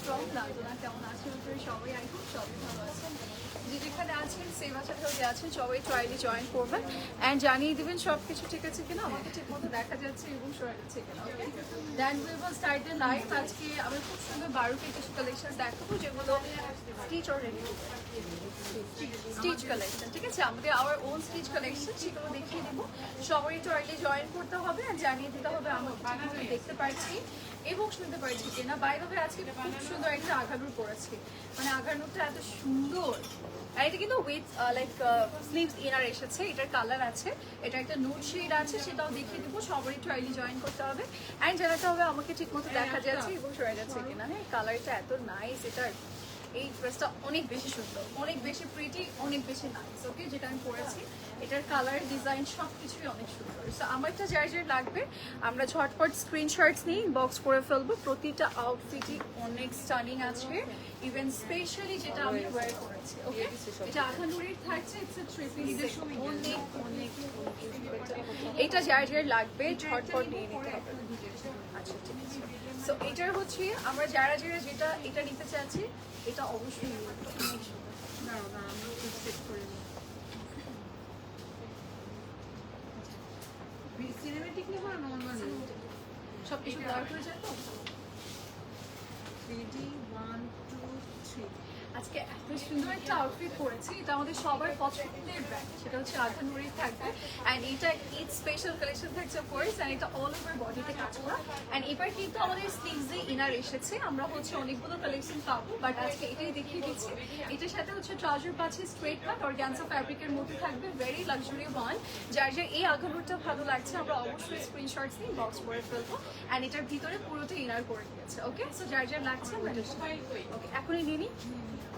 from London কেমন আছেন আপনারা সবাই? আই হোপ সবাই ভালো আছেন। যে যেখানে আছেন সেবার সাথেও যে আছেন সবাই ট্রায়ালে জয়েন করবেন অ্যান্ড জানিয়ে দিবেন সব কিছু ঠিক আছে কিনা, আমাকে ঠিক মতো দেখা যাচ্ছে এবং শোনা যাচ্ছে কিনা। Okay, then we will start the live. আজকে আমি খুব সুন্দর 12টি কিছু কালেকশন দেখাবো যেগুলো স্টিচ অলরেডি স্টিচ কালেকশন, ঠিক আছে, আমাদের আওয়ার ওন স্টিচ কালেকশন, সেগুলো দেখিয়ে দেবো। সবাই একটু আর্লি জয়েন করতে হবে আর জানিয়ে দিতে হবে আমাকে ঠিকভাবে দেখতে পাচ্ছি এবং শুনতে পাচ্ছি কিনা। বাইরে হয়ে আজকে খুব সুন্দর একটা আঘানুর পরেছি, মানে আঘানুরটা এত সুন্দর। আর এটা কিন্তু উইথ লাইক স্লিভস ইনার এসেছে, এটার কালার আছে, এটা একটা নুড শেড আছে, সেটাও দেখিয়ে দেবো। সবাই একটু আর্লি জয়েন করতে হবে অ্যান্ড জানাতে হবে আমাকে ঠিক মতো দেখা যাচ্ছে এবং শোনা যাচ্ছে কিনা। হ্যাঁ, কালারটা এত নাইস, এটার এই ড্রেসটা অনেক বেশি সুন্দর, অনেক বেশি প্রিটি, অনেক বেশি নাইস। ওকে, যেটা আমি পরেছি এটার কালার ডিজাইন সব কিছুই অনেক সুন্দর। সো আমারটা যার যার লাগবে আমরা ঝটপট স্ক্রিনশটস নিয়ে ইনবক্স করে ফেলবো। প্রতিটা আউটফিটই অনেক স্টানিং আছে, ইভেন স্পেশালি যেটা আমি ওয়্যার করেছি। ওকে, এটা আঘানুরির থাকছে, ইটস আ থ্রি পিস, অনেক অনেক এটা যার যার লাগবে ঝটপট নিয়ে নিতে হবে। আচ্ছা, ঠিক আছে। সো এটার হচ্ছে আমরা যারা যারা যেটা এটা নিতে চাচ্ছি এটা অবশ্যই অনেক সুন্দর। সিনেমেটিক নেবো না নর্মাল? সব কিছু ব্লার হয়ে যায় তো। রেডি 1 2 3। আজকে এত সুন্দর একটা আউটফিট পরেছি, এটা আমাদের সবার পছন্দের ব্র্যান্ড, সেটা হচ্ছে আঘানুরি থাকবে অ্যান্ড এটা ঈদ স্পেশাল কালেকশন থাকছে অফকোর্স অ্যান্ড এটা অল ওভার বডিতে কাজ করা অ্যান্ড এবার কিন্তু আমাদের স্লিভসে ইনার এসেছে। আমরা হচ্ছে অনেকগুলো কালেকশন পাবো বাট আজকে এটাই দেখিয়ে দিচ্ছি। এটার সাথে হচ্ছে ট্রাউজার পাচ্ছে স্ট্রেট কাট অর্গানজা ফ্যাব্রিকের মধ্যে থাকবে, ভেরি লাক্সারি ওয়ান। যার যার এই আঘানুরটা ভালো লাগছে আমরা অবশ্যই স্ক্রিনশটস নিয়ে বক্স করে ফেলবো অ্যান্ড এটার ভিতরে পুরোটা ইনার করে দিয়েছে। ওকে, সো যার যার লাগছে আমরা ওকে এখনই নিয়ে নিই।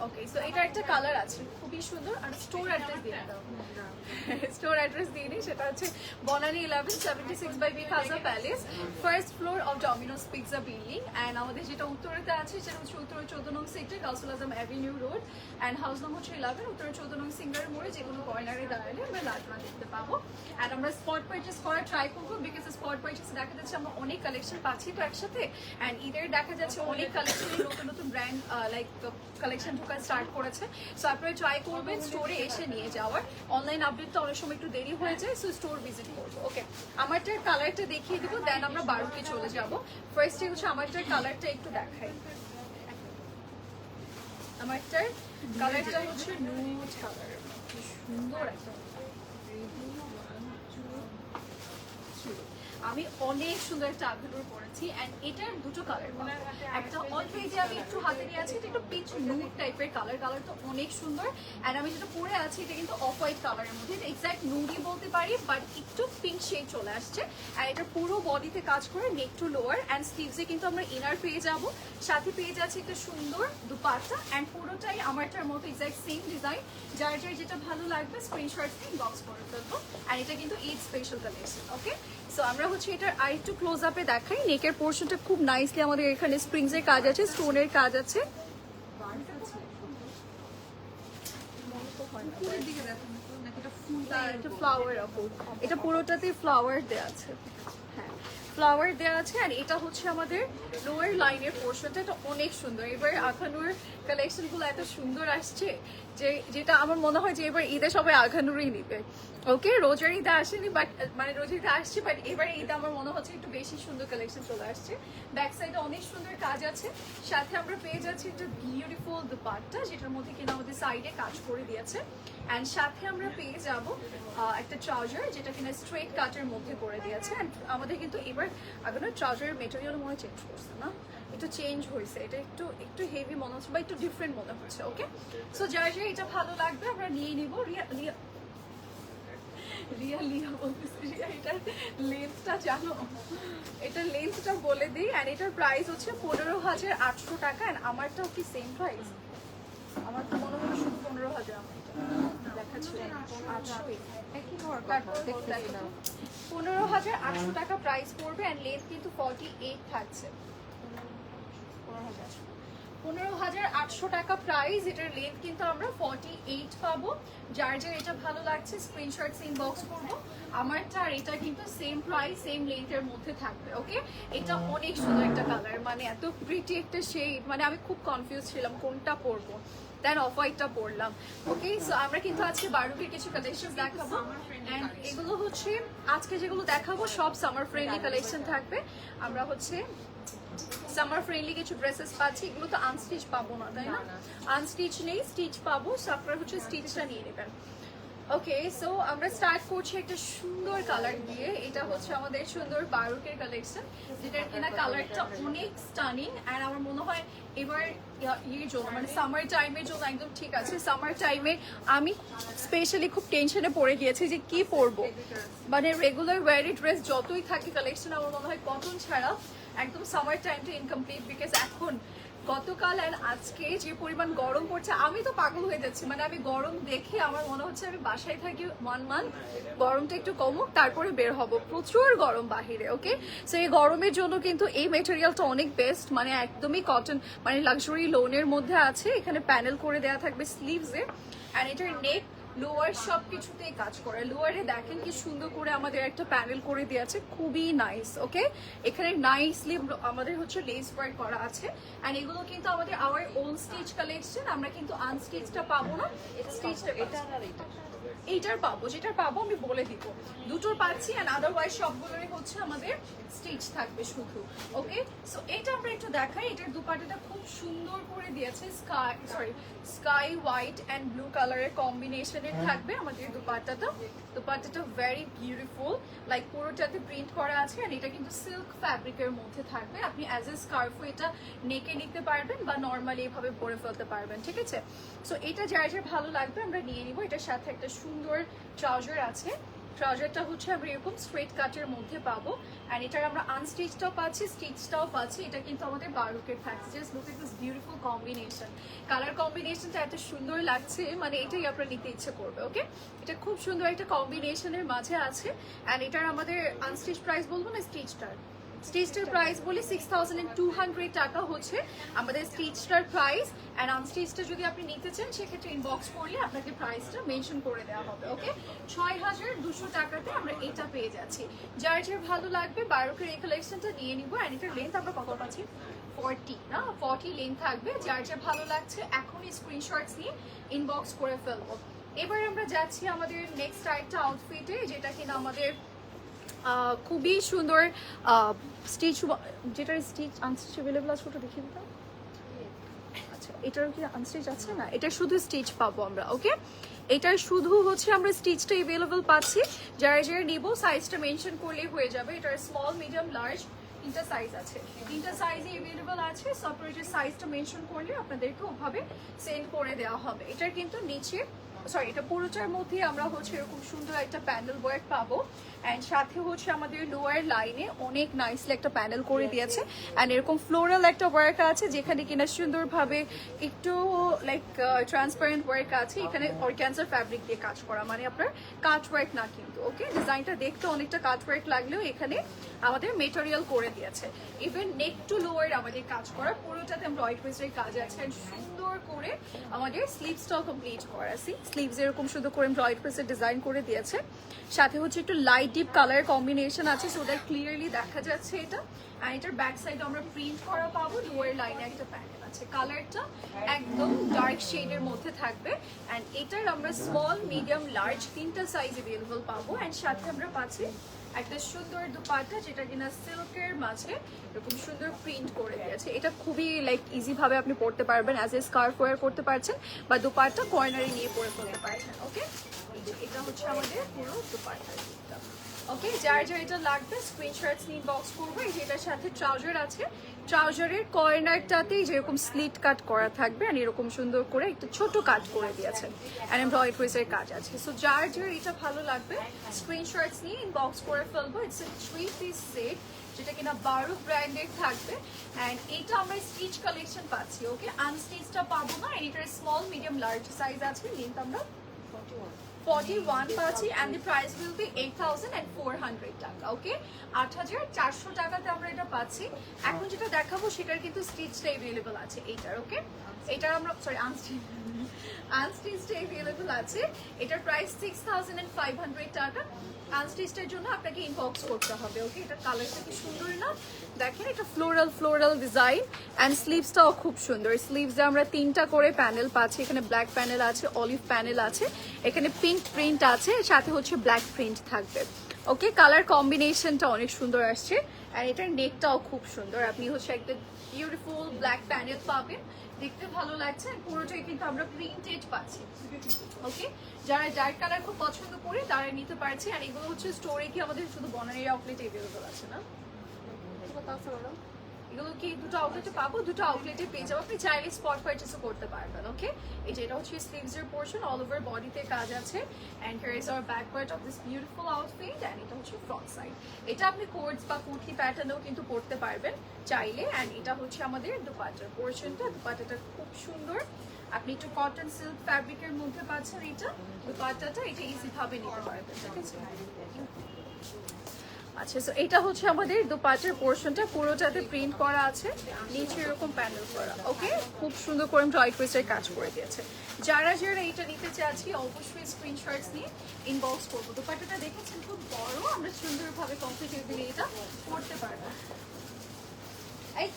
ওকে, সো এটা একটা কালার আছে খুবই সুন্দর। আর স্টোর অ্যাড্রেস দিয়ে দাও, স্টোর অ্যাড্রেস দিয়ে নিই। সেটা হচ্ছে Banani 1176 by B Khaja palace, first floor of Domino's pizza building and আমাদের যেটা উত্তরেতে আছে সেটা হচ্ছে উত্তর 14 নং sector Gausul Azam avenue road and house number 11 Uttara 14 নং সিঙ্গার মোড়ে। যে কোনো কর্নারে দাঁড়ালে আমরা লাজমা দেখতে পাবো অ্যান্ড আমরা স্পট পারচেস করা ট্রাই করবো বিকজ স্পট পারচেস দেখা যাচ্ছে আমরা অনেক কালেকশন পাচ্ছি তো একসাথে অ্যান্ড ঈদের দেখা যাচ্ছে অনেক কালেকশনের নতুন নতুন ব্র্যান্ড লাইক কালেকশন ঢোকা স্টার্ট করেছে। সো আপনারা ট্রাই করবেন স্টোরে এসে নিয়ে যাওয়ার। অনলাইন আপডেট তো অনেক সময় একটু দেরি হয়ে যায়, সো স্টোর ভিজিট করবো। ওকে, আমারটার কালারটা দেখিয়ে দিব দেন আমরা 12কে চলে যাব। ফার্স্টে হচ্ছে আমারটার কালারটা একটু দেখাই। আমারটার কালারটা হচ্ছে নুড কালার, কি সুন্দর একটা। আমি অনেক সুন্দর একটা আঘানুর পরেছি অ্যান্ড এটার দুটো কালার, একটা অলরেডি আমি একটু হাতে নিয়ে আছি, এটা একটু পিচ নুড টাইপের কালার, কালারটা অনেক সুন্দর অ্যান্ড আমি যেটা পরে আছি এটা কিন্তু অফ হোয়াইট কালারের মধ্যে, এটা এক্স্যাক্ট নুডই বলতে পারি বাট একটু পিঙ্ক শেড চলে আসছে অ্যান্ড এটা পুরো বডিতে কাজ করে নেক টু লোয়ার অ্যান্ড স্লিভসে কিন্তু আমরা ইনার পেয়ে যাব, সাথে পেয়ে যাচ্ছি একটা সুন্দর দুপাট্টা অ্যান্ড পুরোটাই আমারটার মতো এক্স্যাক্ট সেম ডিজাইন। যার যার যেটা ভালো লাগবে স্ক্রিনশট নিয়ে বক্স করে ফেলবো অ্যান্ড এটা কিন্তু ঈদ স্পেশাল কালেকশন। ওকে, সো আমরা হচ্ছে এটার আরেকটু ক্লোজ আপে দেখাই। নেকের পোর্শনটা খুব নাইসলি আমাদের এখানে স্প্রিংসের কাজ আছে, স্টোনের কাজ আছে। ফ্লাওয়ার এটা পুরোটাতে ফ্লাওয়ার দেওয়া আছে, হ্যাঁ ফ্লাওয়ার দেওয়া আছে আর এটা হচ্ছে আমাদের লোয়ার লাইনের পোর্শনটা, এটা অনেক সুন্দর। এবার আঘানুর কালেকশনগুলো এত সুন্দর আসছে যে যেটা আমার মনে হয় যে এবার ঈদে সবাই আঘানুরই নিবে। ওকে, রোজার ঈদে আসেনি বাট মানে রোজার ঈদে আসছে বাট এবার ঈদে আমার মনে হচ্ছে একটু বেশি সুন্দর কালেকশন চলে আসছে। ব্যাক সাইডে অনেক সুন্দর কাজ আছে, সাথে আমরা পেয়ে যাচ্ছি একটা বিউটিফুল দুপাট্টা যেটার মধ্যে কিনা আমাদের সাইডে কাজ করে দিয়েছে অ্যান্ড সাথে আমরা পেয়ে যাব একটা ট্রাউজার যেটা কিনা স্ট্রেট কাটের মধ্যে করে দিয়েছে অ্যান্ড আমাদের কিন্তু এবার আগে ট্রাউজারের মেটেরিয়াল মনে চেঞ্জ করছে না, একটু চেঞ্জ হয়েছে, এটা একটু একটু হেভি মনে হচ্ছে বা একটু ডিফারেন্ট মনে হচ্ছে। ওকে, সো যার যার এটা ভালো লাগবে আমরা নিয়ে নিব। রিয়া বলতেছি, রিয়া এটার লেন্থটা জানো, এটার লেন্থটা বলে দিই অ্যান্ড এটার প্রাইস হচ্ছে 15,800 টাকা অ্যান্ড আমারটাও কি সেম প্রাইস? আমার তো মনে হয় শুধু 15,000 আমার এটা দেখাচ্ছিল 15,800 টাকা প্রাইস পড়বে অ্যান্ড লেন্থ কিন্তু 48 থাকছে। 15,800 800 টাকা প্রাইস। এটার লেন্থ কিন্তু আমরা 48 পাবো। যার যার এটা ভালো লাগছে স্ক্রিনশটস ইনবক্স করবো। আমারটা আর এটা কিন্তু সেম প্রাইস সেম লেন্থের মধ্যে থাকবে। ওকে, এটা অনেক সুন্দর একটা কালার, মানে এত প্রিটি একটা শেড, মানে আমি খুব কনফিউজ ছিলাম কোনটা পরবো, দেন অফ হোয়াইটটা পরলাম। ওকে, সো আমরা কিন্তু আজকে বারুকের কিছু কালেকশন দেখাবো। এন্ড এগুলো হচ্ছে আজকে যেগুলো দেখাবো সব সামার ফ্রেন্ডলি কালেকশন থাকবে। আমরা হচ্ছে সামার ফ্রেন্ডলি কিছু ড্রেসেস পাচ্ছি। এগুলো তো আনস্টিচ পাবো না, তাই না? আনস্টিচ নেই, স্টিচ পাবো। সো আপনারা হচ্ছে স্টিচটা নিয়ে নেবেন। ওকে, সো আমরা স্টার্ট করছি একটা সুন্দর কালার দিয়ে। এটা হচ্ছে আমাদের সুন্দর বারুকের কালেকশন, যেটার কিনা কালারটা অনেক স্টানিং। আর আমার মনে হয় এবার ইয়ের জন্য মানে সামার টাইমের জন্য একদম ঠিক আছে। সামার টাইমে আমি স্পেশালি খুব টেনশনে পড়ে গিয়েছি যে কি পরবো, মানে রেগুলার ওয়ারি ড্রেস যতই থাকে কালেকশন আমার মনে হয় কটন ছাড়া একদম সামার টাইমটা ইনকমপ্লিট। বিকজ এখন গতকাল আর আজকে যে পরিমাণ গরম পড়ছে আমি তো পাগল হয়ে যাচ্ছি। মানে আমি গরম দেখে আমার মনে হচ্ছে আমি বাসায় থাকি 1 মান্থ, গরমটা একটু কমুক তারপরে বের হব। প্রচুর গরম বাহিরে। ওকে, সো এই গরমের জন্য কিন্তু এই মেটেরিয়ালটা অনেক বেস্ট, মানে একদমই কটন, মানে লাক্সারি লোনের মধ্যে আছে। এখানে প্যানেল করে দেওয়া থাকবে স্লিভসে। অ্যান্ড এটার নেক লোয়ার সব কিছুতেই কাজ করে। লোয়ারে দেখেন কি সুন্দর করে আমাদের একটা প্যানেল করে দিয়েছে, খুবই নাইস। ওকে, এখানে নাইসলি আমাদের হচ্ছে লেস ওয়ার্ক করা আছে। এন্ড এগুলো কিন্তু আমাদের আওয়ার ওন স্টিচ কালেকশন, আমরা কিন্তু আনস্টিচটা পাবো না, স্টিচটা এটা আর এটা এইটার পাবো। যেটার পাবো আমি বলে দিব, দুটোর পাচ্ছি। অ্যান্ড আদারওয়াইজ সবগুলোরই হচ্ছে আমাদের স্টিচ থাকবে শুধু। ওকে, সো এটা আমরা একটু দেখাই। এটার দুপাটাটা খুব সুন্দর করে দিয়েছে, স্কাই হোয়াইট অ্যান্ড ব্লু কালারের কম্বিনেশনের থাকবে আমাদের দুপাট্টাটা। দুপাট্টাটা ভেরি বিউটিফুল, লাইক পুরোটাতে প্রিন্ট করা আছে। আর এটা কিন্তু সিল্ক ফ্যাব্রিকের মধ্যে থাকবে। আপনি অ্যাজ এ স্কার্ফও এটা নেকে নিতে পারবেন বা নর্মালি এভাবে পরে ফেলতে পারবেন। ঠিক আছে, সো এটা যার যার ভালো লাগবে আমরা নিয়ে নিব। এটার সাথে একটা সুন্দর ট্রাউজার আছে। ট্রাউজারটা হচ্ছে আমরা এরকম স্ট্রেট কাটের মধ্যে পাবো। অ্যান্ড এটার আমরা আনস্টিচটাও পাচ্ছি, স্টিচটাও পাচ্ছি। এটা কিন্তু আমাদের বারুকের থাকছে। Just look at this beautiful combination. Colour কম্বিনেশনটা এত সুন্দর লাগছে, মানে এটাই আপনার নিতে ইচ্ছে করবে। ওকে, এটা খুব সুন্দর একটা কম্বিনেশনের মাঝে আছে। অ্যান্ড এটার আমাদের আনস্টিচ প্রাইস বলবো না স্টিচটার? স্টিচটার প্রাইস বলি 6200 টাকা হচ্ছে আমাদের স্টিচটার প্রাইস। অ্যান্ড আনস্টিচটা যদি আপনি নিতে চান সেক্ষেত্রে ইনবক্স করলে আপনাকে প্রাইসটা মেনশন করে দেওয়া হবে। ওকে, 6200 টাকাতে আমরা এটা পেয়ে যাচ্ছি। যার যার ভালো লাগবে বারুকের এই কালেকশনটা নিয়ে নিব। অ্যান্ড এটার লেন্থ আমরা কত পাচ্ছি? 40 না, 40 লেন্থ থাকবে। যার যা ভালো লাগছে এখনই স্ক্রিনশটস নিয়ে ইনবক্স করে ফেলবো। এবার আমরা যাচ্ছি আমাদের নেক্সট আরেকটা আউটফিটে, যেটা কিনা আমাদের খুবই সুন্দর স্টিচ, যেটার স্টিচ আনস্টিচ অ্যাভেলেবল আছে ওটা দেখিয়ে দিতাম। আচ্ছা, এটার কি আনস্টিচ আছে? না, এটা শুধু স্টিচ পাবো আমরা। ওকে, এটার শুধু হচ্ছে আমরা স্টিচটা অ্যাভেলেবল পাচ্ছি। যারা যারা নিব সাইজটা মেনশন করলেই হয়ে যাবে। এটার স্মল, মিডিয়াম, লার্জ তিনটা সাইজ আছে, তিনটা সাইজই অ্যাভেলেবল আছে। সেপারেটের সাইজটা মেনশন করলে আপনাদেরকে ওভাবে সেন্ড করে দেওয়া হবে। এটার কিন্তু নিচে এটা পুরোটার মধ্যে আমরা হচ্ছে এরকম সুন্দর একটা প্যানেল ওয়ার্ক পাবো। অ্যান্ড সাথে হচ্ছে আমাদের লোয়ার লাইনে অনেক নাইসলি একটা প্যানেল করে দিয়েছে। অ্যান্ড এরকম ফ্লোরাল একটা ওয়ার্ক আছে, যেখানে কিনা সুন্দরভাবে একটু লাইক ট্রান্সপারেন্ট ওয়ার্ক আছে। এখানে অর্গানজার ফ্যাব্রিক দিয়ে কাজ করা, মানে আপনার কাট ওয়ার্ক না কিন্তু। ওকে, ডিজাইনটা দেখতে অনেকটা কাট ওয়ার্ক লাগলেও এখানে আমাদের মেটেরিয়াল করে দিয়েছে। ইভেন নেক টু লোয়ার আমাদের কাজ করা, পুরোটাতে এমব্রয়ডারির কাজ আছে। অ্যান্ড সুন্দর করে আমাদের স্লিভসটাও কমপ্লিট করা আছে। স্লিভস এরকম সুন্দর করে এমব্রয়ডারির ডিজাইন করে দিয়েছে। সাথে হচ্ছে একটু লাইট ডিপ কালার কম্বিনেশন আছে, সো দ্যাট ক্লিয়ারলি দেখা যাচ্ছে এটা। আর এটার ব্যাক সাইডে আমরা প্রিন্ট করা পাবো। লোয়ার লাইনে একটা প্যানেল আছে, কালারটা একদম ডার্ক শেডের মধ্যে থাকবে। অ্যান্ড এটার আমরা স্মল, মিডিয়াম, লার্জ তিনটা সাইজ অ্যাভেলেবল পাবো। অ্যান্ড সাথে আমরা পাচ্ছি একটা সুন্দর দুপাট্টা, যেটা কিনা সিল্কের মাঝে এরকম সুন্দর প্রিন্ট করে দিয়েছে। এটা খুবই লাইক ইজি ভাবে আপনি পরতে পারবেন, অ্যাজ এ স্কার্ফ ওয়্যার করতে পারছেন বা দুপাট্টা কর্নারে নিয়ে পরে ফেলতে পারছেন। ওকে, এটা হচ্ছে আমাদের পুরো দুপাট্টার দিকটা। ওকে, যার যার এটা লাগবে স্ক্রিনশটস নিয়ে বক্স করবো। এই যে এটার সাথে ট্রাউজার আছে, ট্রাউজারের কর্নারটাতেই যেরকম স্লিট কাট করা থাকবে আর এরকম সুন্দর করে একটা ছোট কাট করে দিয়েছে। আর এমব্রয়ডারির কাজ আছে। সো যার যার এটা ভালো লাগবে স্ক্রিনশটস নিয়ে ইনবক্স করে ফেলবো। ইটস এ 3 পিস সেট, যেটা কিনা বারুক ব্র্যান্ডের থাকবে। অ্যান্ড এটা আমরা স্টিচ কালেকশন পাচ্ছি। ওকে, আনস্টিচটা পাবো না। এটার স্মল, মিডিয়াম, লার্জ সাইজ আছে। লেন্থ আমরা 41 পাচ্ছি and the price will be 8,400 টাকা ওকে 8,400 টাকাতে আমরা এটা পাচ্ছি এখন যেটা দেখাবো সেটার কিন্তু স্টিচটা अवेलेबल আছে এইটার ওকে এটার আমরা সরি আনস্টিচড अवेलेबल আছে এটার প্রাইস 6,500 টাকা আনস্টিচডের জন্য আপনাকে ইনবক্স করতে হবে ওকে এটা কালারটা কি সুন্দর না দেখেন এটা ফ্লোরাল ডিজাইন এন্ড স্লিভসটাও খুব সুন্দর স্লিভসে আমরা তিনটা করে প্যানেল পাচ্ছি এখানে ব্ল্যাক প্যানেল আছে অলিভ প্যানেল আছে এখানে পিঙ্ক প্রিন্ট আছে সাথে হচ্ছে ব্ল্যাক প্রিন্ট থাকবে ওকে কালার কম্বিনেশনটা অনেক সুন্দর আসছে আর এটার নেকটাও খুব সুন্দর আপনি হচ্ছে একটা বিউটিফুল ব্ল্যাক প্যানেল পাবেন দেখতে ভালো লাগছে আর পুরোটাই কিন্তু আমরা প্রিন্টেড পাচ্ছি ওকে যারা ডার্ক কালার খুব পছন্দ করে তারা নিতে পারছে আর এগুলো হচ্ছে স্টোরে কি আমাদের শুধু বনানীর আউটলেট अवेलेबल আছে না এগুলো কি দুটো আউটলেটে পাবো দুটো আউটলেটে পেয়ে যাবো আপনি চাইলে স্পট পারচেসও করতে পারবেন ওকে এই যে এটা হচ্ছে স্লিভসের পোর্শন অল ওভার বডিতে কাজ আছে and here is our back part of this beautiful outfit and এটা হচ্ছে ফ্রন্ট সাইড এটা আপনি কোটস বা কুর্তি প্যাটার্নেও কিন্তু পরতে পারবেন চাইলে এন্ড এটা হচ্ছে আমাদের দুপাট্টার পোর্শনটা দুপাট্টাটা খুব সুন্দর আপনি একটু কটন সিল্ক ফ্যাব্রিকের মধ্যে পাচ্ছেন এটা দুপাট্টাটা এটা ইজি ভাবে নিতে পারবেন ঠিক আছে আচ্ছা সো এটা হচ্ছে আমাদের দুপাট্টার পোর্শনটা পুরোটাতে প্রিন্ট করা আছে নিচে এরকম প্যানেল করা ওকে খুব সুন্দর করে ড্রয় টুইস্টের কাজ করে দিয়েছে যারা এটা নিতে চাচ্ছি অবশ্যই স্ক্রিনশটস নিয়ে ইনবক্স করবো দুপাট্টাটা দেখেছেন খুব বড় আমরা সুন্দরভাবে কমফোর্টেবলি এটা করতে পারবো এই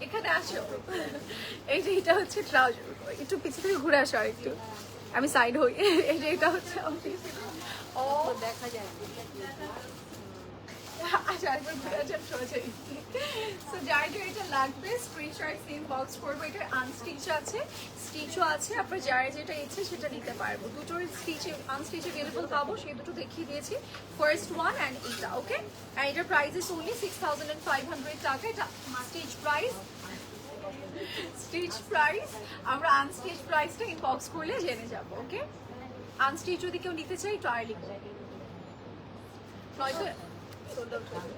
এখানে আসো এই যে এটা হচ্ছে ট্রাউজার একটু পিছন থেকে ঘুরে আসো আর একটু আমি সাইড হই এই যে এটা হচ্ছে ও দেখা যায় আচ্ছা একবার ঘুরে আসেন সোজা সো যার এটা লাগবে স্ক্রিনশট ইনবক্স করবো এটা আনস্টিচ আছে স্টিচও আছে আপনার যার যেটা ইচ্ছে সেটা নিতে পারবো দুটোর স্টিচ আনস্টিচ अवेलेबल পাবো সেই দুটো দেখিয়ে দিয়েছি ফার্স্ট ওয়ান এন্ড এটা ওকে আর এটার প্রাইস ইজ অনলি 6,500 টাকা এটা স্টিচ প্রাইস আমরা আনস্টিচ প্রাইসটা ইনবক্স করলে জেনে যাব ওকে আনস্টিচ যদি কেউ নিতে চাই তো আর লিখবে নয়তো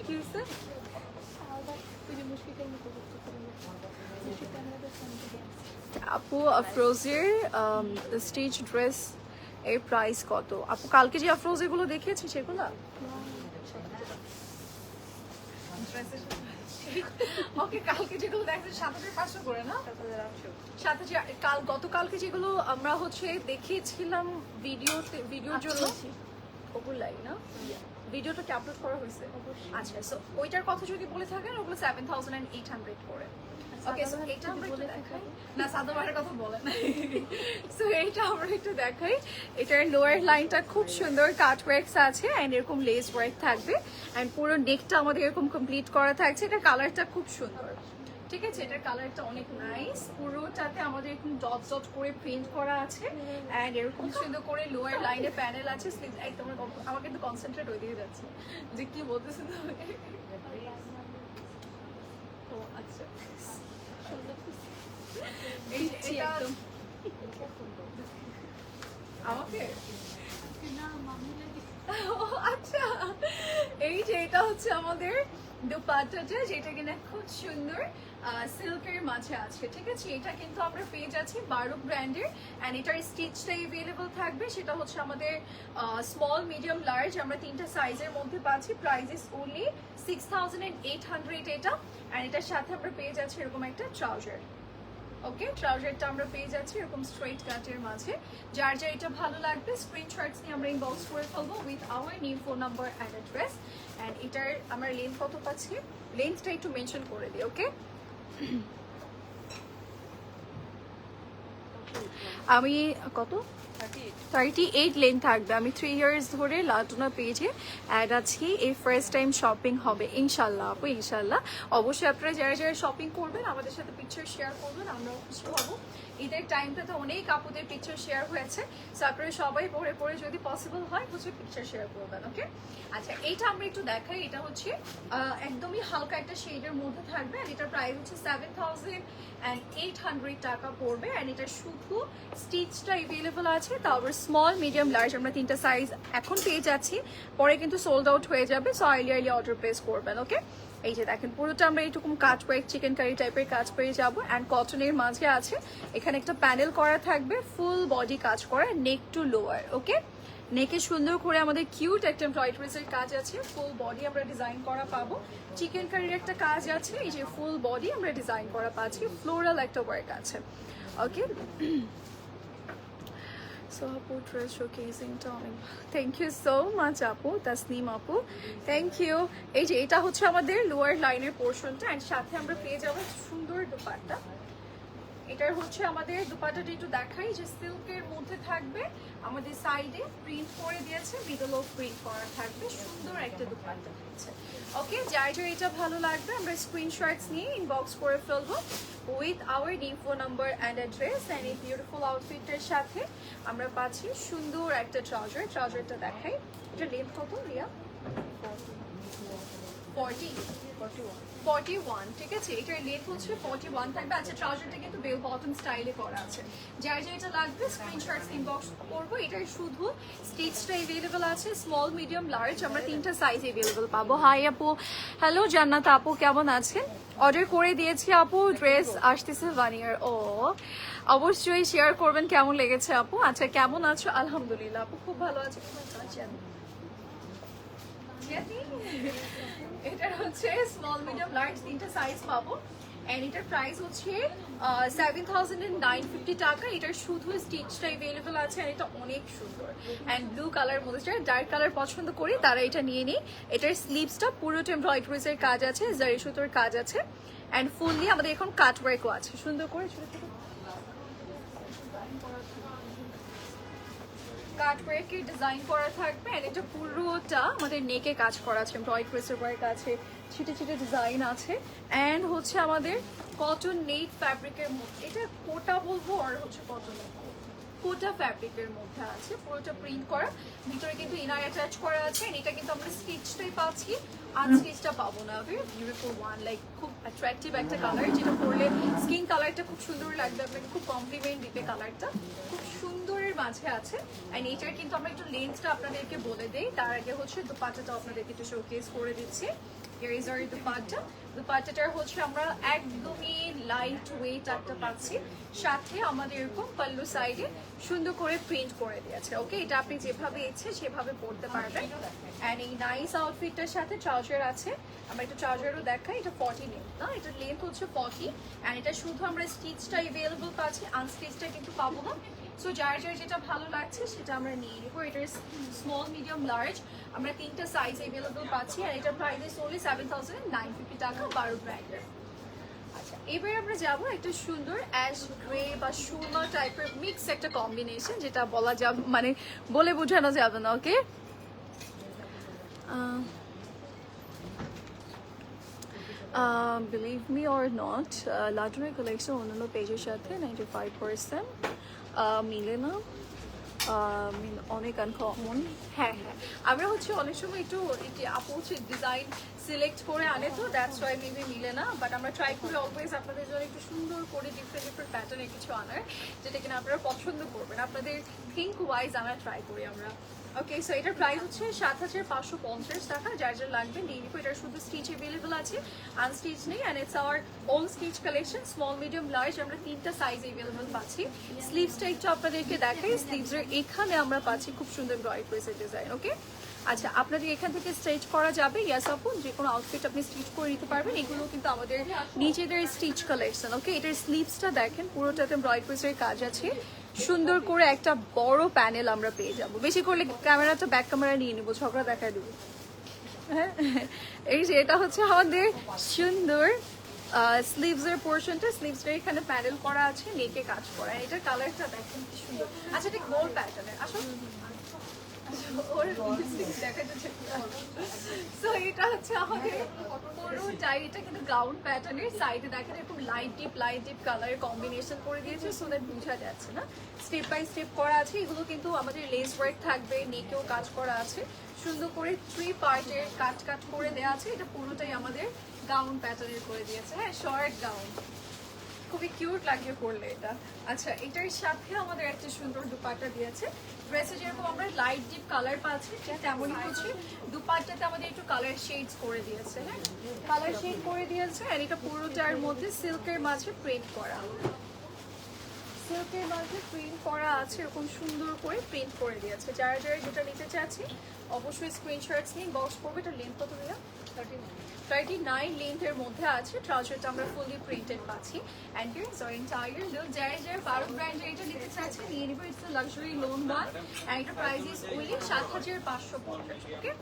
কি হয়েছে আপু আফরোজের স্টিচ ড্রেস এর প্রাইস কত আপু কালকে যে আফরোজে গুলো দেখিয়েছি সেগুলো ওকে কালকে যেগুলো দেখছি 7,500 করে না 7,000 গতকালকে যেগুলো আমরা হচ্ছে দেখিয়েছিলাম ভিডিওর জন্য ওগুলাই না ভিডিওটা কি আপলোড করা হয়েছে আচ্ছা সো ওইটার কথা যদি বলে থাকেন ওগুলো 7,800 করে ওকে সো এটা আমরা একটু দেখাই না সাদাবারের কথা বলেন সো এইটা আমরা একটু দেখাই এটার লোয়ার লাইনটা খুব সুন্দর কাট ওয়ার্কস আছে এন্ড এরকম লেস ওয়ার্ক থাকবে এন্ড পুরো নেকটা আমাদের এরকম কমপ্লিট করা থাকছে এটা কালারটা খুব সুন্দর ঠিক আছে এটার কালারটা অনেক নাইস পুরোটাতে আমাদের এরকম ডট ডট করে প্রিন্ট করা আছে এন্ড এরকম সুন্দর করে লোয়ার লাইনে প্যানেল আছে স্লিভ একদম আমার কিন্তু কনসেন্ট্রেট হয়ে দিয়ে যাচ্ছে যে কি বলতেছেন ও আচ্ছা আমাকে আচ্ছা এই যে এটা হচ্ছে আমাদের দুপাট্টাটা যেটা কিনা খুব সুন্দর সিল্কের মাঝে আছে ঠিক আছে এটা কিন্তু আমরা পেয়ে যাচ্ছি 12 ব্র্যান্ডের এন্ড এটার স্টিচটা अवेलेबल থাকবে সেটা হচ্ছে আমাদের স্মল মিডিয়াম লার্জ আমরা তিনটা সাইজের মধ্যে পাচ্ছি প্রাইস ইজ অনলি 6,800 এটা এন্ড এটার সাথে আমরা পেয়ে যাচ্ছি এরকম একটা ট্রাউজার ওকে ট্রাউজারটা আমরা পেয়ে যাচ্ছি এরকম স্ট্রেট কাটের মাঝে যার যা এটা ভালো লাগবে স্ক্রিনশটস নিয়ে আমরা ইনবক্স করে ফেলবো with our name phone number and address and এটার আমরা লেন্থ কত পাচ্ছি লেন্থটা একটু মেনশন করে দিই ওকে আমি কত 38 লেন থাকবে আমি 3 ইয়ার্স ধরে লাটুনা পেজে অ্যাড আছি এই ফার্স্ট টাইম শপিং হবে ইনশাল্লাহ আপু ইনশাল্লাহ অবশ্যই আপনারা যারা যারা শপিং করবেন আমাদের সাথে পিকচার শেয়ার করবেন আমরাও খুশি হব ঈদের টাইমটাতে অনেক আপুদের পিকচার শেয়ার হয়েছে সো আপনারা সবাই পরে পরে যদি পসিবল হয় কিছু পিকচার শেয়ার করবেন ওকে আচ্ছা এইটা আমরা একটু দেখাই এটা হচ্ছে একদমই হালকা একটা শেডের মধ্যে থাকবে আর এটার প্রাইস হচ্ছে 7,800 টাকা পড়বে অ্যান্ড এটা শুধু স্টিচটা अवेलेबल আছে তারপর স্মল মিডিয়াম লার্জ আমরা তিনটা সাইজ এখন পেয়ে যাচ্ছি পরে কিন্তু সোল্ড আউট হয়ে যাবে সো আর্লি অর্ডার প্লেস করবেন ওকে এই যে দেখেন পুরোটা আমরা এইটুকু কাজ করে চিকেন কারি টাইপের কাজ পেয়ে যাবো অ্যান্ড কটনের মাঝে আছে এখানে একটা প্যানেল করা থাকবে, ফুল বডি কাজ করা, নেক টু লোয়ার। ওকে, নেকে সুন্দর করে আমাদের কিউট একটা এমব্রয়ডারিজের কাজ আছে, ফুল বডি আমরা ডিজাইন করা পাবো। চিকেন কারির একটা কাজ আছে, এই যে ফুল বডি আমরা ডিজাইন করা পাচ্ছি, ফ্লোরাল একটা ওয়ার্ক আছে। ওকে, সো আপু ড্রেস শোকেসিংটা অনেক, থ্যাংক ইউ সো মাচ আপু, তাসনিম আপু, থ্যাংক ইউ। এই যে এটা হচ্ছে আমাদের লোয়ার লাইনের পোর্শনটা অ্যান্ড সাথে আমরা পেয়ে যাবো সুন্দর দুপাট্টা। এটার হচ্ছে আমাদের দুপাট্টাটা একটু দেখাই, যে সিল্কের মধ্যে থাকবে, আমাদের সাইডে প্রিন্ট করে দিয়েছে, মিডলও প্রিন্ট করা থাকবে, সুন্দর একটা দুপাট্টা দিয়েছে। ওকে, যার যার এটা ভালো লাগবে আমরা স্ক্রিনশটস নিয়ে ইনবক্স করে ফেলবো with our new phone number and address. And এই বিউটিফুল আউটফিটের সাথে আমরা পাচ্ছি সুন্দর একটা ট্রাউজারটা দেখাই। এটা লেন্থ কত রিয়া? 41, ঠিক আছে, এটার লেন্থ হচ্ছে 41 থাকবে। আচ্ছা, ট্রাউজারটা কিন্তু বেল বটম স্টাইলে করা আছে, যার যেটা লাগবে স্ক্রিনশটস ইনবক্স করবো। এটার শুধু স্টিচটা এভেলেবল আছে, স্মল মিডিয়াম লার্জ, আমরা 3টা সাইজ এভেলেবল পাবো। হাই আপু, হ্যালো জান্নাত আপু, কেমন আছেন? অর্ডার করে দিয়েছি আপু, ড্রেস আসতেছে 1 ইয়ার। ও, অবশ্যই শেয়ার করবেন কেমন লেগেছে আপু। আচ্ছা, কেমন আছো? আলহামদুলিল্লাহ আপু, খুব ভালো আছে। এটার হচ্ছে স্মল মিডিয়াম লার্জ 3টা সাইজ পাবো এন্ড এটার প্রাইস হচ্ছে 7,950 টাকা। এটার শুধু স্টিচটা अवेलेबल আছে আর এটা অনেক সুন্দর এন্ড ব্লু কালার মধ্যে, যারা ডার্ক কালার পছন্দ করি তারা এটা নিয়ে নিই। এটার স্লিভসটা পুরোটা এমব্রয়ডারিজের কাজ আছে, জারি সুতোর কাজ আছে এন্ড ফুললি আমাদের এখন কাট ওয়ার্কও আছে, সুন্দর করে ছোট ছোট কাট ওয়ার্কের ডিজাইন করা থাকবে এন্ড এটা পুরোটা আমাদের নেকে কাজ করা আছে, এমব্রয়ডারিজের ওয়ার্ক আছে, ছিটে ছিটে ডিজাইন আছে এন্ড হচ্ছে আমাদের কটন নেট ফ্যাব্রিকের মধ্যে, এটা কোটা বলবো আর হচ্ছে কটন কোটা ফ্যাব্রিকের মধ্যে আছে, পুরোটা প্রিন্ট করা, ভিতরে কিন্তু ইনার অ্যাটাচ করা আছে। এটা কিন্তু আমরা স্টিচটাই পাচ্ছি, আনস্টিচটা পাবো না। বিউটিফুল ওয়ান, লাইক খুব অ্যাট্রাকটিভ একটা কালার, যেটা পরলে স্কিন কালারটা খুব সুন্দর লাগবে, আপনাকে খুব কমপ্লিমেন্ট দিবে কালারটা, খুব সুন্দরের মাঝে আছে। অ্যান্ড এটার কিন্তু আমরা একটু লেন্থটা আপনাদেরকে বলে দেই, তার আগে হচ্ছে দুপাট্টাটা আপনাদেরকে একটু শোকেস করে দিচ্ছি। দুপাট্টাটার হচ্ছে আমরা একদমই লাইট ওয়েট একটা পাচ্ছি, সাথে আমাদের এরকম পাল্লু সাইডে সুন্দর করে প্রিন্ট করে দিয়েছে। ওকে, এটা আপনি যেভাবে ইচ্ছে সেভাবে পরতে পারবেন। অ্যান্ড এই নাইস আউটফিটটার সাথে ট্রাউজার আছে, আমরা একটু ট্রাউজারও দেখাই। এটা 40 লেন্থ না, এটার লেন্থ হচ্ছে 40 অ্যান্ড এটা শুধু আমরা স্টিচটা এভেলেবল পাচ্ছি, আনস্টিচটা কিন্তু পাবো না। সো যার যার যেটা ভালো লাগছে সেটা আমরা নিয়ে নিবো। এটার স্মল মিডিয়াম লার্জ আমরা 3টা সাইজ এভেলেবল পাচ্ছি আর এটার প্রাইস ওনলি 7,950 টাকা, 12 ব্র্যান্ডের। আচ্ছা, এবার আমরা যাবো একটা সুন্দর অ্যাশ গ্রে বা সুরমা টাইপের মিক্স একটা কম্বিনেশন, যেটা বলা যাবে মানে বলে বোঝানো যাবে না। Okay, believe me or not, লাটুনের কালেকশন অন্যান্য পেজের সাথে 95% মিলে না, অনেক আনকমন। হ্যাঁ হ্যাঁ, আমরা হচ্ছে অনেক সময় একটু আপু হচ্ছে ডিজাইন সিলেক্ট করে আনে, তো দ্যাটস ওয়াই মেবি মিলে না, বাট আমরা ট্রাই করি অলওয়েজ আপনাদের জন্য একটু সুন্দর করে ডিফারেন্ট প্যাটার্নের কিছু আনার, যেটা কিনা আপনারা পছন্দ করবেন, আপনাদের থিঙ্ক ওয়াইজ আমরা ট্রাই করি আমরা। ওকে, সো এটার প্রাইস হচ্ছে 7,550 টাকা, যার যার লাগবে নিয়ে নিবো। এটার শুধু স্টিচ এভেলেবল আছে, আনস্টিচ নেই and it's our own stitch collection, small medium large আমরা 3টা সাইজ এভেলেবল পাচ্ছি। স্লিভসটা একটু আপনাদেরকে দেখাই, স্লিভসের এখানে আমরা পাচ্ছি খুব সুন্দর এমব্রয়ডারি ডিজাইন। ওকে, আচ্ছা, আপনাদের এখান থেকে স্টিচ করা যাবে, ইয়াস আপু, যে কোনো আউটফিট আপনি স্টিচ করে নিতে পারবেন। এগুলো কিন্তু আমাদের নিজেদের স্টিচ কালেকশন। ওকে, এটার স্লিভসটা দেখেন, পুরোটাতে এমব্রয়ডারির কাজ আছে, সুন্দর করে একটা বড় প্যানেল আমরা পেয়ে যাব। বেশি করলে ক্যামেরাটা ব্যাক ক্যামেরা নিয়ে নিবো, ঝগড়া দেখা দেবো। হ্যাঁ, এই যে এটা হচ্ছে আমাদের সুন্দর স্লিভসের পোর্শনটা, স্লিভসটা এখানে প্যানেল করা আছে, নেকে কাজ করা, এটার কালারটা দেখেন কি সুন্দর। আচ্ছা, এটা গোল প্যাটার্নের, আসলে এটা হচ্ছে আমাদের পুরোটাই, এটা কিন্তু গাউন প্যাটার্নের, সাইডে দেখেন এরকম লাইট ডিপ কালারের কম্বিনেশন করে দিয়েছে, সো দ্যাট বোঝা যাচ্ছে না, স্টেপ বাই স্টেপ করা আছে। এগুলো কিন্তু আমাদের লেস ওয়ার্ক থাকবে, নেকেও কাজ করা আছে, সুন্দর করে 3 পার্টের কাট করে দেওয়া আছে। এটা পুরোটাই আমাদের গাউন প্যাটার্নের করে দিয়েছে। হ্যাঁ, শর্ট গাউন, খুবই কিউট লাগে পরলে এটা। আচ্ছা, এটার সাথে আমাদের একটা সুন্দর দুপাট্টা দিয়েছে, ড্রেসে যেরকম আমরা লাইট ডিপ কালার পাচ্ছি ঠিক তেমনই হচ্ছে দুপাট্টাতে আমাদের একটু কালার শেডস করে দিয়েছে, হ্যাঁ কালার শেড করে দিয়েছে। আর এটা পুরোটার মধ্যে সিল্কের মাঝে প্রিন্ট করা, সিল্কের মাঝে প্রিন্ট করা আছে, এরকম সুন্দর করে প্রিন্ট করে দিয়েছে। যারা যারা যেটা নিতে চাচ্ছি অবশ্যই স্ক্রিনশটস নিয়ে বক্স করবে। এটা লেন্থ কত দেওয়া 39 লেন্থের মধ্যে আছে। ট্রাউজারটা আমরা ফুললি প্রিন্টেড পাচ্ছি। And here our entire look. যারা যারা ভারত ব্র্যান্ডের এটা নিতে চাচ্ছে নিয়ে নিবে। It's luxury lawn one and এটা প্রাইস ইজ ওনলি 7550। ওকে,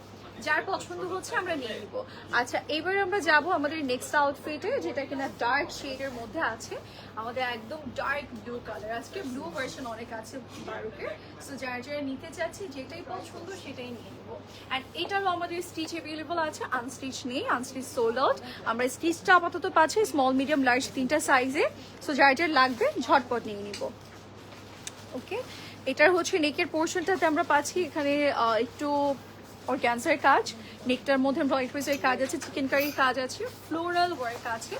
যার পছন্দ হচ্ছে আমরা নিয়ে নিব। আচ্ছা, এবার আমরা যাব আমাদের নেক্সট আউটফিটে, যেটা কিনা ডার্ক শেডের মধ্যে আছে, আমাদের একদম ডার্ক ব্লু কালার। আজকে ব্লু ভার্সন অনেক আছে বারুকের, সো যারা যারা নিতে চাচ্ছি যেটাই পছন্দ সেটাই নিয়ে নিব। অ্যান্ড এটারও আমাদের স্টিচ অ্যাভেলেবল আছে, আনস্টিচ নেই, আনস্টিচ সোল্ড আউট। আমরা স্টিচটা আপাতত পাচ্ছি স্মল মিডিয়াম লার্জ 3টা সাইজে, সো যার যার লাগবে ঝটপট নিয়ে নিব। ওকে, এটার হচ্ছে নেকের পোর্শনটাতে আমরা পাচ্ছি এখানে একটু অর্গানজার কাজ, নেকটার মধ্যে এমব্রয়ডারির কাজ আছে, চিকেন কারির কাজ আছে, ফ্লোরাল ওয়ার্ক আছে।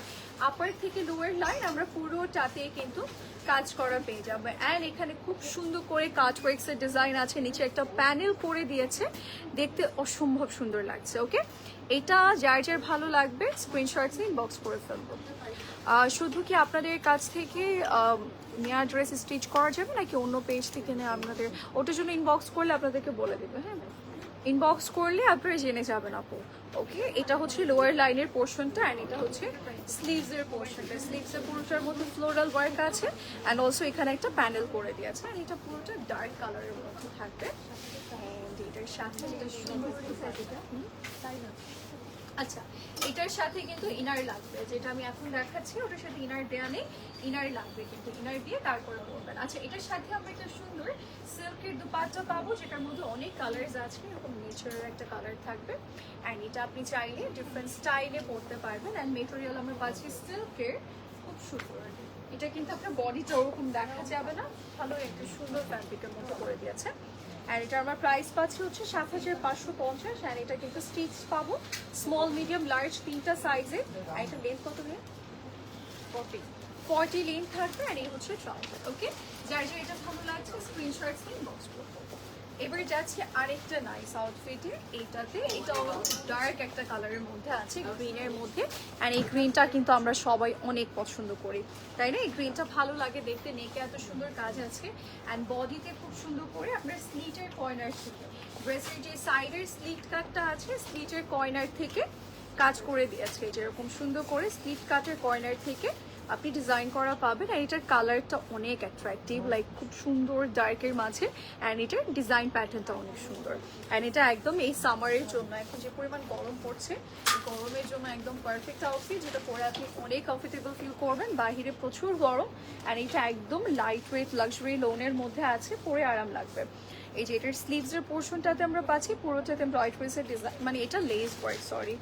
আপার থেকে লোয়ার লাইন আমরা পুরোটাতে কিন্তু কাজ করা পেয়ে যাবে। অ্যান্ড এখানে খুব সুন্দর করে কাট ওয়ার্কসের ডিজাইন আছে, নিচে একটা প্যানেল করে দিয়েছে, দেখতে অসম্ভব সুন্দর লাগছে। ওকে, এটা যার যার ভালো লাগবে স্ক্রিনশটস নিয়ে ইনবক্স করে ফেলবো। শুধু কি আপনাদের কাছ থেকে নেওয়া ড্রেস স্টিচ করা যাবে নাকি অন্য পেজ থেকে নেওয়া? আপনাদের ওটার জন্য ইনবক্স করলে আপনাদেরকে বলে দেবে, হ্যাঁ ইনবক্স করলে আপনারা জেনে যাবেন আপু। ওকে, এটা হচ্ছে লোয়ার লাইনের পোর্শনটা অ্যান্ড এটা হচ্ছে স্লিভসের পোর্শনটা। স্লিভসের পুরোটার মধ্যে ফ্লোরাল ওয়ার্ক আছে অ্যান্ড অলসো এখানে একটা প্যানেল করে দিয়েছে। অ্যান্ড এটা পুরোটা ডার্ক কালারের মধ্যে থাকবে। অ্যান্ড এটার সাথে যেটা সুন্দর আচ্ছা, এটার সাথে কিন্তু ইনার লাগবে, যেটা আমি এখন দেখাচ্ছি ওটার সাথে ইনার দেয়া নেই, ইনার লাগবে কিন্তু ইনার দিয়ে তারপরে পরবেন। আচ্ছা, এটার সাথে আমরা একটা সুন্দর সিল্কের দুপাট্টা পাবো, যেটার মধ্যে অনেক কালার্স আছে, এরকম নেচারের একটা কালার থাকবে। অ্যান্ড এটা আপনি চাইলে ডিফারেন্ট স্টাইলে পরতে পারবেন। অ্যান্ড মেটেরিয়াল আমরা পাচ্ছি সিল্কের, খুব সুন্দর। এটা কিন্তু আপনার বডিটা ওরকম দেখা যাবে না, ভালো একটা সুন্দর ফ্যাব্রিকের মতো করে দিয়েছে। অ্যান্ড এটা আমরা প্রাইস পাচ্ছি হচ্ছে 7550। অ্যান্ড এটা কিন্তু স্টিচ পাবো স্মল মিডিয়াম লার্জ 3টা সাইজে। আর এটা লেন্থ কত নেই 40 লেন্থ থাকবে। আর এই হচ্ছে ট্রাউজার। ওকে, যার যার এটা ভালো লাগছে স্ক্রিনশটস নিয়ে বক্স করবো। এবার যাচ্ছে আরেকটা নাইস আউটফিটে, এটাতে এটাও ডার্ক একটা কালারের মধ্যে আছে, গ্রিনের মধ্যে। অ্যান্ড এই গ্রিনটা কিন্তু আমরা সবাই অনেক পছন্দ করি, তাই না? এই গ্রিনটা ভালো লাগে দেখতে, নেকে এত সুন্দর কাজ আছে অ্যান্ড বডিতে খুব সুন্দর করে আপনার স্লিটের কর্নার থেকে, ড্রেসের যে সাইডের স্লিট কাটটা আছে স্লিটের কর্নার থেকে কাজ করে দিয়েছে, যেরকম সুন্দর করে স্লিট কাটের কর্নার থেকে আপনি ডিজাইন করা পাবেন। আর এটার কালারটা অনেক অ্যাট্রাকটিভ, লাইক খুব সুন্দর ডার্কের মাঝে। অ্যান্ড এটার ডিজাইন প্যাটার্নটা অনেক সুন্দর। অ্যান্ড এটা একদম এই সামারের জন্য, এখন যে পরিমাণ গরম পড়ছে এই গরমের জন্য একদম পারফেক্ট আউটফিট, যেটা পরে আপনি অনেক কমফোর্টেবল ফিল করবেন। বাহিরে প্রচুর গরম অ্যান্ড এটা একদম লাইট ওয়েট লাক্সারি লোনের মধ্যে আছে, পরে আরাম লাগবে। এই যে এটার স্লিভসের পোর্শনটাতে আমরা পাচ্ছি পুরোটাতে এমব্রয়ডারির ডিজাইন, মানে এটা less work, sorry,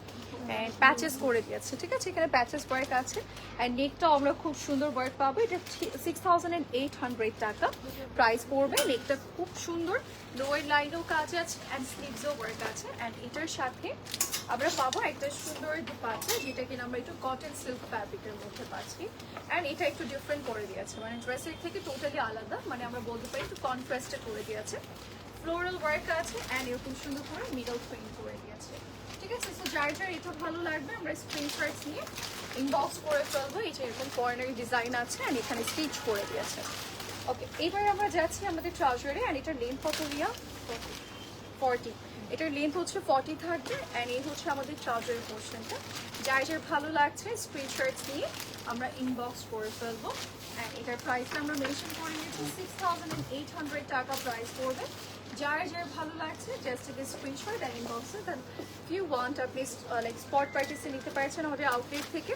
and patches করে দিয়েছে, ঠিক আছে? এখানে প্যাচেস ওয়ার্ক আছে। অ্যান্ড নেকটাও আমরা খুব সুন্দর ওয়ার্ক পাবো। এটা 6800 টাকা প্রাইস পড়বে। নেকটা খুব সুন্দর, লোয়ার লাইনেও কাজ আছে অ্যান্ড স্লিভসেও ওয়ার্ক আছে। অ্যান্ড এটার সাথে আমরা পাবো একটা সুন্দর দুপাট্টা, যেটা কিনা আমরা একটু কটন সিল্ক ফ্যাব্রিকের মধ্যে পাচ্ছি। অ্যান্ড এটা একটু ডিফারেন্ট করে দিয়েছে, মানে ড্রেসের থেকে টোটালি আলাদা, মানে আমরা বলতে পারি একটু কনট্রাস্টে করে দিয়েছে। ফ্লোরাল ওয়ার্ক আছে অ্যান্ড এরকম সুন্দর করে মিডল প্রিন্ট করে দিয়েছে, ঠিক আছে? সো যার যার এটা ভালো লাগবে আমরা স্ক্রিনশটস নিয়ে ইনবক্স করে ফেলবো। এই যে এরকম কর্নার ডিজাইন আছে অ্যান্ড এখানে স্টিচ করে দিয়েছে। ওকে, এবার আমরা যাচ্ছি আমাদের ট্রাউজারে। অ্যান্ড এটার লেন্থ কত রিয়া? 40। এটার লেন্থ হচ্ছে 40 থাকবে। অ্যান্ড এই হচ্ছে আমাদের ট্রাউজারের পোর্শনটা। যার যার ভালো লাগছে স্ক্রিনশটস নিয়ে আমরা ইনবক্স করে ফেলবো। অ্যান্ড এটার প্রাইসটা আমরা মেনশন করে নিয়েছি 6800 টাকা প্রাইস পড়বে। যার যার ভালো লাগছে জাস্ট একটা স্ক্রিনশট আর ইনবক্সে, দেন ইউ ওয়ান্ট আপনি লাইক স্পট প্রাইসে নিতে পারছেন আমাদের আউটলেট থেকে,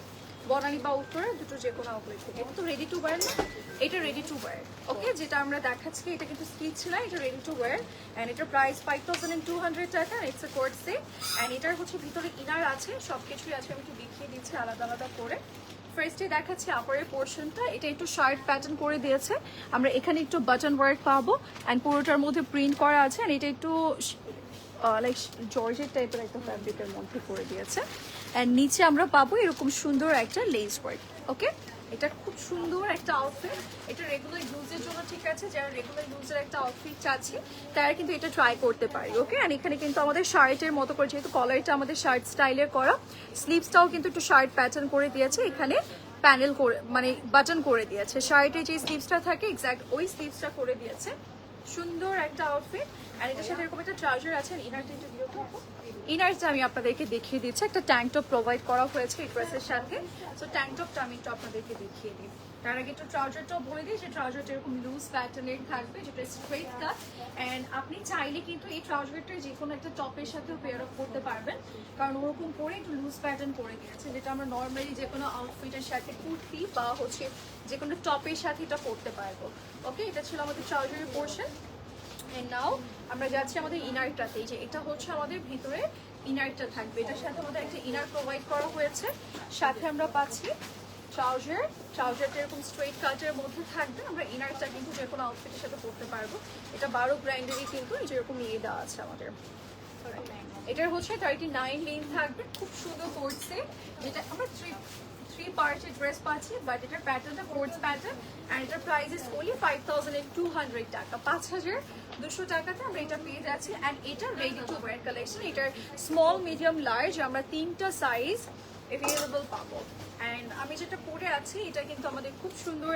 বনানী বা উত্তরে দুটো যে কোনো আউটলেট থেকে। এটা তো রেডি টু ওয়্যার না, এটা রেডি টু ওয়্যার। ওকে, যেটা আমরা দেখাচ্ছি এটা কিন্তু স্টিচ না, এটা রেডি টু ওয়্যার। অ্যান্ড এটার প্রাইস 5200 টাকা। It's a code say. And এটার হচ্ছে ভিতরে ইনার আছে, সব কিছুই আছে, আমি একটু দেখিয়ে দিচ্ছি আলাদা আলাদা করে। ফার্স্টে দেখাচ্ছি আপরের পোর্শনটা, এটা একটু শার্ট প্যাটার্ন করে দিয়েছে, আমরা এখানে একটু বাটন ওয়ার্ক পাবো অ্যান্ড পুরোটার মধ্যে প্রিন্ট করা আছে। অ্যান্ড এটা একটু লাইক জর্জেট টাইপের একটা ফ্যাব্রিকের মধ্যে করে দিয়েছে। অ্যান্ড নিচে আমরা পাবো এরকম সুন্দর একটা লেস ওয়ার্ক। ওকে, এটা খুব সুন্দর একটা আউটফিট। এটা রেগুলার ইউজের জন্য ঠিক আছে, যারা রেগুলার ইউজের একটা আউটফিট চাচ্ছি তারা কিন্তু এটা ট্রাই করতে পারি। ওকে, আর এখানে কিন্তু আমাদের শার্টের মতো করে, যেহেতু কলারটা আমাদের শার্ট স্টাইলের করা, স্লিভসটাও কিন্তু একটু শার্ট প্যাটার্ন করে দিয়েছে, এখানে প্যানেল করে মানে বাটন করে দিয়েছে। শার্টে যে স্লিভসটা থাকে এক্স্যাক্ট ওই স্লিভসটা করে দিয়েছে। সুন্দর একটা আউটফিট। আর এটার সাথে এরকম একটা ট্রাউজার আছে। ইনারটা একটু দিও তো। ইনারটা আমি আপনাদেরকে দেখিয়ে দিচ্ছি, একটা ট্যাঙ্ক টপ প্রোভাইড করা হয়েছে এই ড্রেসের সাথে। সো ট্যাঙ্ক টপটা আমি একটু আপনাদেরকে দেখিয়ে দিই। তার আগে একটু ট্রাউজারটাও বলে দিই যে ট্রাউজারটা এরকম লুজ প্যাটার্নের থাকবে, যেটা স্ট্রেট কাট। অ্যান্ড আপনি চাইলে কিন্তু এই ট্রাউজারটা যে কোনো একটা টপের সাথেও পেয়ার আপ করতে পারবেন, কারণ ওরকম করে একটু লুজ প্যাটার্ন করে দিয়েছে, যেটা আমরা নর্মালি যে কোনো আউটফিটের সাথে কুর্তি বা হচ্ছে যে কোনো টপের সাথে এটা পরতে পারবো। ওকে, এটা ছিল আমাদের ট্রাউজারের পোর্শন। এন্ড নাও আমরা যাচ্ছি আমাদের ইনারটাতে। যে এটা হচ্ছে আমাদের ভিতরে ইনারটা থাকবে, এটার সাথে আমাদের একটা ইনার প্রোভাইড করা হয়েছে। সাথে আমরা পাচ্ছি ট্রাউজারটা এরকম স্ট্রেট কাটের মধ্যে থাকবে। আমরা ইনারটা কিন্তু যে কোনো আউটফিটের সাথে পরতে পারবো। এটা 12 ব্র্যান্ডেরই কিন্তু যেরকম ইয়ে দেওয়া আছে আমাদের। এটার হচ্ছে 39 লেন থাকবে, খুব সুন্দর করছে। যেটা আমরা থ্রি পার্টের ড্রেস পাচ্ছি, বাট এটার প্যাটার্নটা কোর্স প্যাটার্ন। অ্যান্ড এটার প্রাইস ইস ওনলি 5200 টাকা, 5200 টাকাতে আমরা এটা পেয়ে যাচ্ছি। অ্যান্ড এটা রেডি টু ওয়্যার কালেকশন। এটার স্মল, মিডিয়াম, লার্জ আমরা 3টা সাইজ অ্যাভেলেবল পাবো। অ্যান্ড আমি যেটা পরে আছি এটা কিন্তু আমাদের খুব সুন্দর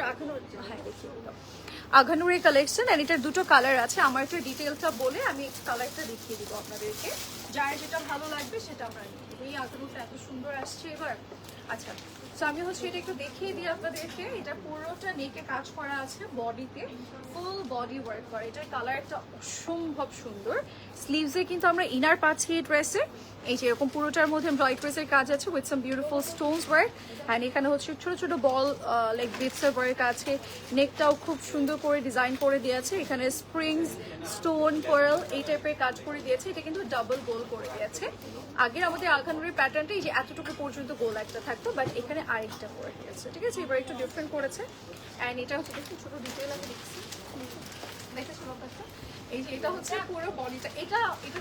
আঘানুরের কালেকশন। অ্যান্ড এটার দুটো কালার আছে। আমার একটা ডিটেলসটা বলে আমি কালারটা দেখিয়ে দিব আপনাদেরকে, যার যেটা ভালো লাগবে সেটা আমরা নিয়ে দেবো। এই আঘানুরটা এত সুন্দর আসছে এবার। আচ্ছা, তো আমি হচ্ছে এটা একটু দেখিয়ে দিই আপনাদেরকে। এটা পুরোটা নেকে কাজ করা আছে, বডিতে ফুল বডি ওয়ার্ক করা। এটার কালারটা অসম্ভব সুন্দর। স্লিভসে কিন্তু আমরা ইনার পাচ্ছি এই ড্রেসে। এই যে এরকম পুরোটার মধ্যে ব্রাইট ড্রেসের কাজ আছে with some beautiful Stones work. And এখানে হচ্ছে ছোট ছোট বল লাইক বিটসের ওয়ার্ক আছে। নেকটাও খুব সুন্দর করে ডিজাইন করে দিয়েছে। এখানে স্প্রিংস, স্টোন, পার্ল এই টাইপের কাজ করে দিয়েছে। এটা কিন্তু ডাবল গোল করে দিয়েছে। আগের আমাদের আঘানুরের প্যাটার্নটা এই যে এতটুকু পর্যন্ত গোল একটা থাকতো, বাট এখানে আরেকটা করে দিয়েছে। ঠিক আছে, এবার একটু ডিফারেন্ট করেছে। অ্যান্ড এটা হচ্ছে একটু ছোট ডিটেল আমি দেখছি, দেখেছো ব্যাপারটা। এই যে এটা হচ্ছে পুরো বডিটা, এটা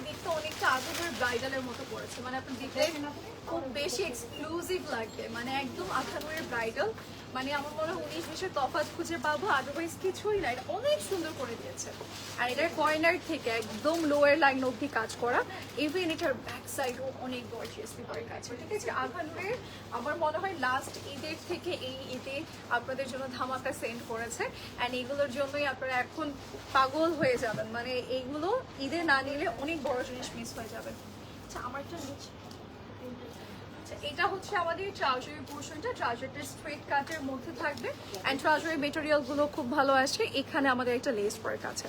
দেখতে অনেকটা আঘানুরের ব্রাইডালের মতো করেছে। মানে আপনি দেখলে খুব বেশি এক্সক্লুসিভ লাগবে, মানে একদম আঘানুরের ব্রাইডাল। মানে আমার মনে হয় 19-20 তফাৎ খুঁজে পাবো, আদারওয়াইজ কিছুই না। এটা অনেক সুন্দর করে দিয়েছে। আর এটার কর্নার থেকে একদম লোয়ার লাইন অবধি কাজ করা। ইভেন এটার ব্যাক সাইডও অনেক গর্জিয়াসলি করে কাজ করা। ঠিক আছে, আঘানুরের আমার মনে হয় লাস্ট ঈদের থেকে এই ঈদে আপনাদের জন্য ধামাকা সেন্ড করেছে। অ্যান্ড এগুলোর জন্যই আপনারা এখন পাগল হয়ে যাবেন। মানে এইগুলো ঈদে না নিলে অনেক বড় জিনিস মিস হয়ে যাবে। আচ্ছা, আমারটা নিচ্ছে। এটা হচ্ছে আমাদের ট্রাউজারের পোর্শনটা। ট্রাউজারটা স্ট্রেট কাটের মধ্যে থাকবে। অ্যান্ড ট্রাউজারের মেটেরিয়ালগুলো খুব ভালো আসে। এখানে আমাদের একটা লেস ওয়ার্ক আছে।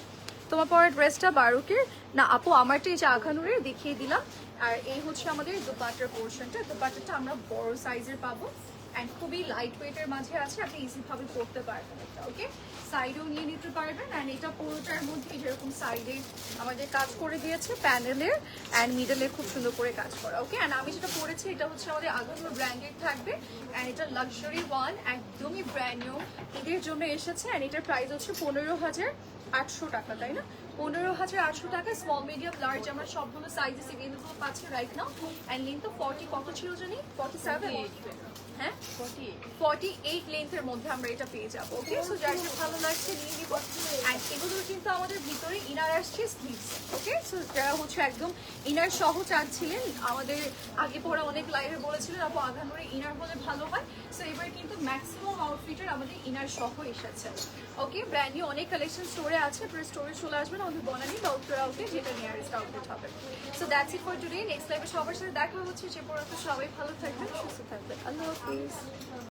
তোমার পরের ড্রেসটা বারুকের না আপু, আমারটা এই যে আঘানুরের দেখিয়ে দিলাম। আর এই হচ্ছে আমাদের দোপাট্টার পোর্শনটা। দোপাট্টাটা আমরা বড় সাইজের পাবো। অ্যান্ড খুবই লাইট ওয়েটের মাঝে আছে, আপনি ইজিভাবে পরতে পারবেন এটা। ওকে, সাইডেও নিয়ে নিতে পারবেন। অ্যান্ড এটা পুরোটার মধ্যে যেরকম সাইডে আমাদের কাজ করে দিয়েছে প্যানেলের, অ্যান্ড মিডলে খুব সুন্দর করে কাজ করা। ওকে, অ্যান্ড আমি যেটা পরেছি এটা হচ্ছে আমাদের আঘানুর ব্র্যান্ডেড থাকবে। অ্যান্ড এটা লাক্সারি ওয়ান, একদমই ব্র্যান্ড নিউ, ঈদের জন্য এসেছে। অ্যান্ড এটার প্রাইস হচ্ছে 15,800 টাকা, তাই না? 15,800 টাকা। স্মল, মিডিয়াম, লার্জ আমরা সবগুলো সাইজে অ্যাভেলেবল পাচ্ছি রাইট নাও। অ্যান্ড লেন্থ তো 40 কত ছিল জানি, 47, হ্যাঁ 48 লেন্থের মধ্যে আমরা এটা পেয়ে যাবো। ওকে, সো যার যেটা ভালো লাগছে নিয়ে নিব। অ্যান্ড এগুলো কিন্তু আমাদের ভিতরে ইনার আসছে স্লিভস। ওকে, সো যারা হচ্ছে একদম ইনার সহ চাচ্ছিলেন, আমাদের আগে পরে অনেক লাইভে বলেছিলেন আপু আঘানুরে ইনার হলে ভালো হয়। সো এবার কিন্তু ম্যাক্সিমাম আউটফিটের আমাদের ইনার সহ এসেছে। ওকে, ব্র্যান্ড নিউ অনেক কালেকশন স্টোরে আছে। আপনার স্টোরে চলে আসবেন আমাদের বনানী বা উত্তরা আউটলেট, যেটা নিয়ারেস্ট আউটলেট হবে। So that's it for today. Next লাইভে সবার সাথে দেখা হচ্ছে। যে পর্যন্ত সবাই ভালো থাকবেন, সুস্থ থাকবেন। আল্লাহ হাফিজ।